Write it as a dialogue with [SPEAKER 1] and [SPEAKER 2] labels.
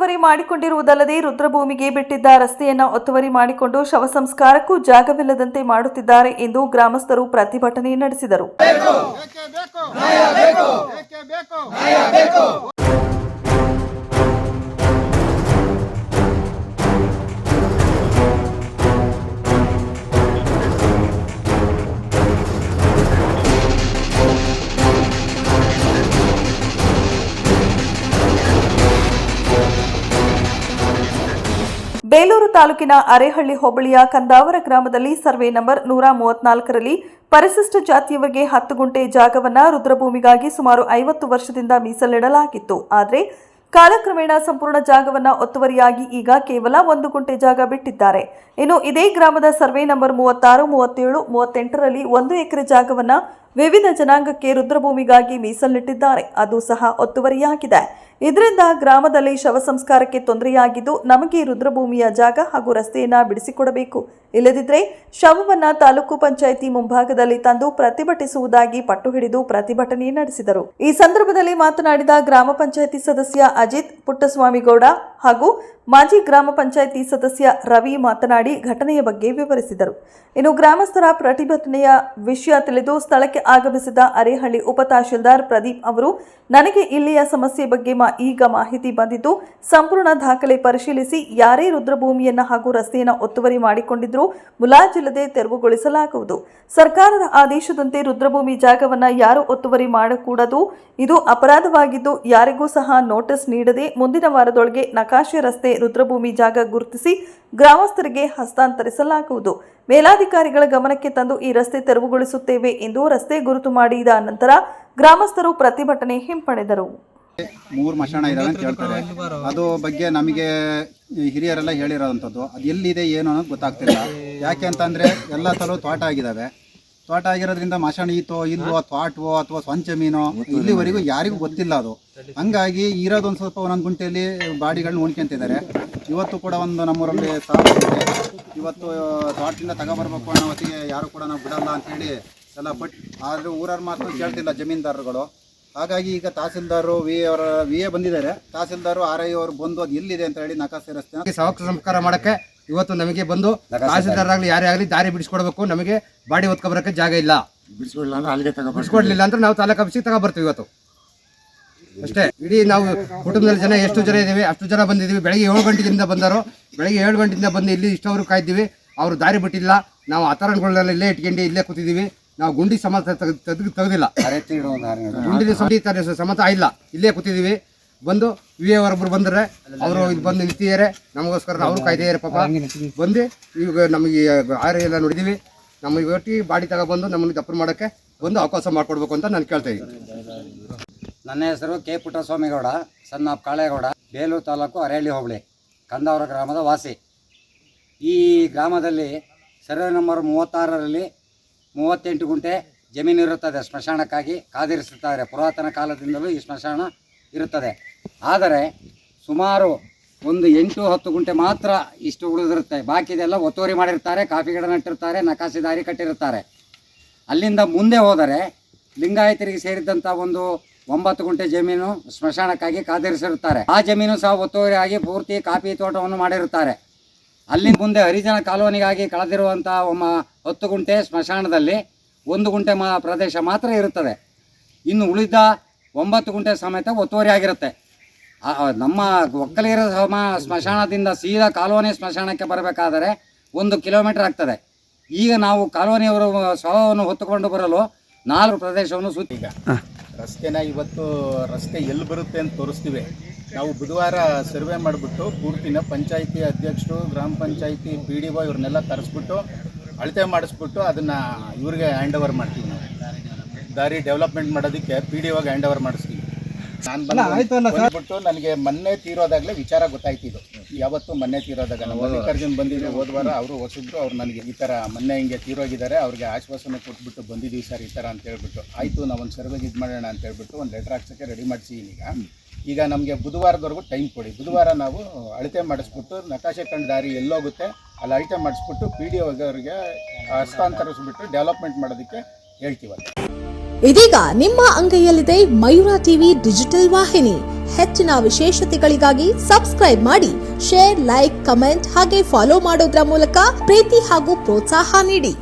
[SPEAKER 1] ಒತ್ತುವರಿ ಮಾಡಿಕೊಂಡಿರುವುದಲ್ಲದೆ ರುದ್ರಭೂಮಿಗೆ ಬಿಟ್ಟಿದ್ದ ರಸ್ತೆಯನ್ನು ಒತ್ತುವರಿ ಮಾಡಿಕೊಂಡು ಶವ ಸಂಸ್ಕಾರಕ್ಕೂ ಜಾಗವಿಲ್ಲದಂತೆ ಮಾಡುತ್ತಿದ್ದಾರೆ ಎಂದು ಗ್ರಾಮಸ್ಥರು ಪ್ರತಿಭಟನೆ ನಡೆಸಿದರು. ಬೇಲೂರು ತಾಲೂಕಿನ ಅರೇಹಳ್ಳಿ ಹೋಬಳಿಯ ಕಂದಾವರ ಗ್ರಾಮದಲ್ಲಿ ಸರ್ವೆ ನಂಬರ್ 134ರಲ್ಲಿ ಪರಿಶಿಷ್ಟ ಜಾತಿಯವರಿಗೆ 10 ಗುಂಟೆ ಜಾಗವನ್ನು ರುದ್ರಭೂಮಿಗಾಗಿ ಸುಮಾರು 50 ವರ್ಷದಿಂದ ಮೀಸಲಿಡಲಾಗಿತ್ತು. ಆದರೆ ಕಾಲಕ್ರಮೇಣ ಸಂಪೂರ್ಣ ಜಾಗವನ್ನು ಒತ್ತುವರಿಯಾಗಿ ಈಗ ಕೇವಲ 1 ಗುಂಟೆ ಜಾಗ ಬಿಟ್ಟಿದ್ದಾರೆ. ಇನ್ನು ಇದೇ ಗ್ರಾಮದ ಸರ್ವೆ ನಂಬರ್ 36, 37, 38ರಲ್ಲಿ 1 ಎಕರೆ ಜಾಗವನ್ನು ವಿವಿಧ ಜನಾಂಗಕ್ಕೆ ರುದ್ರಭೂಮಿಗಾಗಿ ಮೀಸಲಿಟ್ಟಿದ್ದಾರೆ. ಅದು ಸಹ ಒತ್ತುವರಿಯಾಗಿದೆ. ಇದರಿಂದ ಗ್ರಾಮದಲ್ಲಿ ಶವ ಸಂಸ್ಕಾರಕ್ಕೆ ತೊಂದರೆಯಾಗಿದ್ದು, ನಮಗೆ ರುದ್ರಭೂಮಿಯ ಜಾಗ ಹಾಗೂ ರಸ್ತೆಯನ್ನ ಬಿಡಿಸಿಕೊಡಬೇಕು, ಇಲ್ಲದಿದ್ದರೆ ಶವವನ್ನ ತಾಲೂಕು ಪಂಚಾಯಿತಿ ಮುಂಭಾಗದಲ್ಲಿ ತಂದು ಪ್ರತಿಭಟಿಸುವುದಾಗಿ ಪಟ್ಟು ಹಿಡಿದು ಪ್ರತಿಭಟನೆ ನಡೆಸಿದರು. ಈ ಸಂದರ್ಭದಲ್ಲಿ ಮಾತನಾಡಿದ ಗ್ರಾಮ ಪಂಚಾಯಿತಿ ಸದಸ್ಯ ಅಜಿತ್ ಪುಟ್ಟಸ್ವಾಮಿಗೌಡ ಹಾಗೂ ಮಾಜಿ ಗ್ರಾಮ ಪಂಚಾಯಿತಿ ಸದಸ್ಯ ರವಿ ಮಾತನಾಡಿ ಘಟನೆಯ ಬಗ್ಗೆ ವಿವರಿಸಿದರು. ಇನ್ನು ಗ್ರಾಮಸ್ಥರ ಪ್ರತಿಭಟನೆಯ ವಿಷಯ ತಿಳಿದು ಸ್ಥಳಕ್ಕೆ ಆಗಮಿಸಿದ ಅರೇಹಳ್ಳಿ ಉಪ ತಹಶೀಲ್ದಾರ್ ಪ್ರದೀಪ್ ಅವರು, ನನಗೆ ಇಲ್ಲಿಯ ಸಮಸ್ಯೆ ಬಗ್ಗೆ ಈಗ ಮಾಹಿತಿ ಬಂದಿದ್ದು, ಸಂಪೂರ್ಣ ದಾಖಲೆ ಪರಿಶೀಲಿಸಿ ಯಾರೇ ರುದ್ರಭೂಮಿಯನ್ನ ಹಾಗೂ ರಸ್ತೆಯನ್ನು ಒತ್ತುವರಿ ಮಾಡಿಕೊಂಡಿದ್ರೂ ಮುಲಾಜಿಲ್ಲದೆ ತೆರವುಗೊಳಿಸಲಾಗುವುದು. ಸರ್ಕಾರದ ಆದೇಶದಂತೆ ರುದ್ರಭೂಮಿ ಜಾಗವನ್ನ ಯಾರು ಒತ್ತುವರಿ ಮಾಡಕೂಡದು. ಇದು ಅಪರಾಧವಾಗಿದ್ದು, ಯಾರಿಗೂ ಸಹ ನೋಟಿಸ್ ನೀಡದೆ ಮುಂದಿನ ವಾರದೊಳಗೆ ನಕಾಶೆ ರಸ್ತೆ ರುದ್ರಭೂಮಿ ಜಾಗ ಗುರುತಿಸಿ ಗ್ರಾಮಸ್ಥರಿಗೆ ಹಸ್ತಾಂತರಿಸಲಾಗುವುದು. ಮೇಲಾಧಿಕಾರಿಗಳ ಗಮನಕ್ಕೆ ತಂದು ಈ ರಸ್ತೆ ತೆರವುಗೊಳಿಸುತ್ತೇವೆ ಎಂದು ರಸ್ತೆ ಗುರುತು ಮಾಡಿದ ನಂತರ ಗ್ರಾಮಸ್ಥರು ಪ್ರತಿಭಟನೆ ಹಿಂಪಡೆದರು.
[SPEAKER 2] 3 ಮಶಾಣ ಇದಾವೆ ಅಂತ ಹೇಳ್ತಾರೆ. ಅದು ಬಗ್ಗೆ ನಮಗೆ ಹಿರಿಯರೆಲ್ಲ ಹೇಳಿರೋವಂಥದ್ದು, ಅದು ಎಲ್ಲಿದೆ ಏನು ಅನ್ನೋದು ಗೊತ್ತಾಗ್ತಿಲ್ಲ. ಯಾಕೆ ಅಂತಂದರೆ ಎಲ್ಲ ಸಲ ತೋಟ ಆಗಿದ್ದಾವೆ. ತೋಟ ಆಗಿರೋದ್ರಿಂದ ಮಶಾಣ ಈತೋ ಇಲ್ವೋ, ತೋಟವೋ ಅಥವಾ ಸ್ವಂತ ಜಮೀನೋ ಇಲ್ಲಿವರೆಗೂ ಯಾರಿಗೂ ಗೊತ್ತಿಲ್ಲ. ಅದು ಹಂಗಾಗಿ ಇರೋದೊಂದು ಸ್ವಲ್ಪ ಒಂದೊಂದು ಗುಂಟೆಯಲ್ಲಿ ಬಾಡಿಗಳನ್ನ ಉಣ್ಕೊಂತಿದ್ದಾರೆ. ಇವತ್ತು ಕೂಡ ಒಂದು ನಮ್ಮೂರಲ್ಲಿ ಇವತ್ತು ತೋಟದಿಂದ ತಗೊಬರ್ಬೇಕು ಅನ್ನೋ ಹೊತ್ತಿಗೆ ಯಾರು ಕೂಡ ನಾವು ಬಿಡಲ್ಲ ಅಂಥೇಳಿ ಎಲ್ಲ ಬಟ್ ಆದರೆ ಊರವ್ರ ಮಾತು ಕೇಳ್ತಿಲ್ಲ ಜಮೀನ್ದಾರರುಗಳು. ಹಾಗಾಗಿ ಈಗ ತಹಸೀಲ್ದಾರು ವಿ ಎ ಬಂದಿದ್ದಾರೆ. ತಹಸೀಲ್ದಾರು RI ಅವರು ಬಂದು ಅದು ಎಲ್ಲಿದೆ ಅಂತ ಹೇಳಿ ನಕಾಸೆ ರಸ್ತೆ
[SPEAKER 3] ಶವ ಸಂಸ್ಕಾರ ಮಾಡೋಕ್ಕೆ ಇವತ್ತು ನಮಗೆ ಬಂದು ತಹಸೀಲ್ದಾರಾಗಲಿ ಯಾರೇ ಆಗಲಿ ದಾರಿ ಬಿಡಿಸ್ಕೊಡ್ಬೇಕು. ನಮಗೆ ಬಾಡಿ ಹೊತ್ಕೊಬರೋಕ್ಕೆ ಜಾಗ ಇಲ್ಲ. ಬಿಡಿಸ್ಕೊಡ್ಲಿಲ್ಲ ಅಂದ್ರೆ ನಾವು ತಾಲೂಕು ಆಫೀಸಿಗೆ ತಗೊಬರ್ತೀವಿ ಇವತ್ತು ಅಷ್ಟೇ. ಇಡೀ ನಾವು ಕುಟುಂಬದಲ್ಲಿ ಜನ ಎಷ್ಟು ಜನ ಇದ್ದೀವಿ ಅಷ್ಟು ಜನ ಬಂದಿದ್ದೀವಿ. ಬೆಳಗ್ಗೆ 7 ಗಂಟೆಯಿಂದ ಬಂದರು. ಬೆಳಗ್ಗೆ 7 ಗಂಟೆಯಿಂದ ಬಂದು ಇಲ್ಲಿ ಇಷ್ಟವರು ಕಾಯ್ತೀವಿ. ಅವರು ದಾರಿ ಬಿಟ್ಟಿಲ್ಲ. ನಾವು ಆತರಣಗಳನ್ನೆಲ್ಲ ಇಲ್ಲೇ ಇಟ್ಕೊಂಡು ಇಲ್ಲೇ ಕೂತಿದ್ದೀವಿ. ನಾವು ಗುಂಡಿ ಸಮತ ತೆಗೆದಿಲ್ಲ. ಗುಂಡಿ ಸಮತ ಇಲ್ಲ. ಇಲ್ಲೇ ಕೂತಿದ್ದೀವಿ. ಬಂದು VA ಅವರೊಬ್ಬರು ಬಂದರೆ ಅವರು ಇಲ್ಲಿ ಬಂದು ನಿಂತಿದ್ದಾರೆ. ನಮಗೋಸ್ಕರ ಅವರು ಕಾಯ್ತಿದ್ದಾರೆ ಪಾಪ. ಬಂದು ಈಗ ನಮಗೆ ಎಲ್ಲ ನೋಡಿದ್ದೀವಿ. ನಮಗೆ ಒಟ್ಟಿಗೆ ಬಾಡಿ ತಗೊಬಂದು ನಮ್ಮನ್ನು ದಪ್ಪು ಮಾಡೋಕ್ಕೆ ಒಂದು ಅವಕಾಶ ಮಾಡಿಕೊಡ್ಬೇಕು ಅಂತ ನಾನು ಕೇಳ್ತಾ ಇದ್ದೀನಿ.
[SPEAKER 4] ನನ್ನ ಹೆಸರು K Puttaswamygowda, son of Kalegowda, Belur taluk Arehalli ಹೋಬಳಿ, ಕಂದಾವರ ಗ್ರಾಮದ ವಾಸಿ. ಈ ಗ್ರಾಮದಲ್ಲಿ ಸರ್ವೆ ನಂಬರ್ 36ರಲ್ಲಿ 38 ಗುಂಟೆ ಜಮೀನು ಇರುತ್ತದೆ. ಸ್ಮಶಾನಕ್ಕಾಗಿ ಕಾದಿರಿಸುತ್ತಾರೆ. ಪುರಾತನ ಕಾಲದಿಂದಲೂ ಈ ಸ್ಮಶಾನ ಇರುತ್ತದೆ. ಆದರೆ ಸುಮಾರು ಒಂದು 8-10 ಗುಂಟೆ ಮಾತ್ರ ಇಷ್ಟು ಉಳಿದಿರುತ್ತೆ. ಬಾಕಿದೆಲ್ಲ ಒತ್ತುವರಿ ಮಾಡಿರ್ತಾರೆ. ಕಾಫಿ ಗಿಡ ನಟ್ಟಿರ್ತಾರೆ. ನಕಾಶೆ ದಾರಿ ಕಟ್ಟಿರುತ್ತಾರೆ. ಅಲ್ಲಿಂದ ಮುಂದೆ ಹೋದರೆ ಲಿಂಗಾಯತರಿಗೆ ಸೇರಿದಂಥ ಒಂದು 9 ಗುಂಟೆ ಜಮೀನು ಸ್ಮಶಾನಕ್ಕಾಗಿ ಕಾದಿರಿಸಿರುತ್ತಾರೆ. ಆ ಜಮೀನು ಸಹ ಒತ್ತುವರಿ ಆಗಿ ಪೂರ್ತಿ ಕಾಫಿ ತೋಟವನ್ನು ಮಾಡಿರುತ್ತಾರೆ. ಅಲ್ಲಿ ಮುಂದೆ ಹರಿಜನ ಕಾಲೋನಿಗಾಗಿ ಕಳೆದಿರುವಂಥ 10 ಗುಂಟೆ ಸ್ಮಶಾನದಲ್ಲಿ 1 ಗುಂಟೆ ಪ್ರದೇಶ ಮಾತ್ರ ಇರುತ್ತದೆ. ಇನ್ನು ಉಳಿದ 9 ಗುಂಟೆ ಸಮೇತ ಒತ್ತುವರಿ ಆಗಿರುತ್ತೆ. ನಮ್ಮ ಒಕ್ಕಲಿಗರ ಸ್ಮಶಾನದಿಂದ ಸೀದಾ ಕಾಲೋನಿ ಸ್ಮಶಾನಕ್ಕೆ ಬರಬೇಕಾದರೆ 1 ಕಿಲೋಮೀಟರ್ ಆಗ್ತದೆ. ಈಗ ನಾವು ಕಾಲೋನಿಯವರು ಶವವನ್ನು ಹೊತ್ತುಕೊಂಡು ಬರಲು 4 ಪ್ರದೇಶವನ್ನು ಸುತ್ತಿ
[SPEAKER 2] ರಸ್ತೆನ ಇವತ್ತು ರಸ್ತೆ ಎಲ್ಲಿ ಬರುತ್ತೆ ಅಂತ ತೋರಿಸ್ತೀವಿ. ನಾವು ಬುಧವಾರ ಸರ್ವೆ ಮಾಡಿಬಿಟ್ಟು ಪೂರ್ತಿನ ಪಂಚಾಯಿತಿ ಅಧ್ಯಕ್ಷರು, ಗ್ರಾಮ ಪಂಚಾಯಿತಿ PDO ಇವ್ರನ್ನೆಲ್ಲ ಕರೆಸ್ಬಿಟ್ಟು ಅಳತೆ ಮಾಡಿಸ್ಬಿಟ್ಟು ಅದನ್ನು ಇವ್ರಿಗೆ ಹ್ಯಾಂಡ್ ಓವರ್ ಮಾಡ್ತೀವಿ. ನಾವು ದಾರಿ ಡೆವಲಪ್ಮೆಂಟ್ ಮಾಡೋದಕ್ಕೆ PDOಗೆ ಹ್ಯಾಂಡ್ ಓವರ್ ಮಾಡಿಸ್ತೀವಿ. ನಾನು ಬಂದ್ಬಿಟ್ಟು ನನಗೆ ಮೊನ್ನೆ ತೀರೋದಾಗಲೇ ವಿಚಾರ ಗೊತ್ತಾಯ್ತಿದ್ದು. ಯಾವತ್ತು ಮೊನ್ನೆ ತೀರೋದಾಗ ನಾವು ಮಲ್ಲಿಕಾರ್ಜುನ್ ಬಂದಿದ್ವಿ ಹೋದ್ವಾರ. ಅವರು ಹೊಸಬ್ರು. ಅವ್ರು ನನಗೆ ಈ ಥರ ಮೊನ್ನೆ ಹಿಂಗೆ ತೀರೋಗಿದ್ದಾರೆ, ಅವ್ರಿಗೆ ಆಶ್ವಾಸನೆ ಕೊಟ್ಬಿಟ್ಟು ಬಂದಿದ್ದೀವಿ ಸರ್ ಈ ಥರ ಅಂತ ಹೇಳ್ಬಿಟ್ಟು. ಆಯಿತು ನಾವು ಒಂದು ಸರ್ವೆಗೆ ಇದು ಮಾಡೋಣ ಅಂತ ಹೇಳ್ಬಿಟ್ಟು ಒಂದು ಲೆಟ್ರ್ ಹಾಕ್ಸೋಕ್ಕೆ ರೆಡಿ ಮಾಡಿಸಿದ್ದೀನಿ. ಈಗ ನಮಗೆ ಬುಧವಾರದವರೆಗೂ ಟೈಮ್ ಕೊಡಿ. ಬುಧವಾರ ನಾವು ಅಳತೆ ಮಾಡಿಸ್ಬಿಟ್ಟು ನಕಾಶೆ ಕಂಡು ದಾರಿ ಎಲ್ಲೋಗುತ್ತೆ ಅಲ್ಲಿ ಅಳತೆ ಮಾಡಿಸ್ಬಿಟ್ಟು PDOಗೆ ಹಸ್ತಾಂತರಿಸ್ಬಿಟ್ಟು ಡೆವಲಪ್ಮೆಂಟ್ ಮಾಡೋದಕ್ಕೆ ಹೇಳ್ತೀವಿ.
[SPEAKER 5] ಇದೀಗ ನಿಮ್ಮ ಅಂಗೈಯಲ್ಲಿದೆ ಮಯೂರ ಟಿವಿ ಡಿಜಿಟಲ್ ವಾಹಿನಿ. ಹೆಚ್ಚಿನ ವಿಶೇಷತೆಗಳಿಗಾಗಿ ಸಬ್ಸ್ಕ್ರೈಬ್ ಮಾಡಿ, ಶೇರ್, ಲೈಕ್, ಕಮೆಂಟ್ ಹಾಗೆ ಫಾಲೋ ಮಾಡೋದ್ರ ಮೂಲಕ ಪ್ರೀತಿ ಹಾಗೂ ಪ್ರೋತ್ಸಾಹ ನೀಡಿ.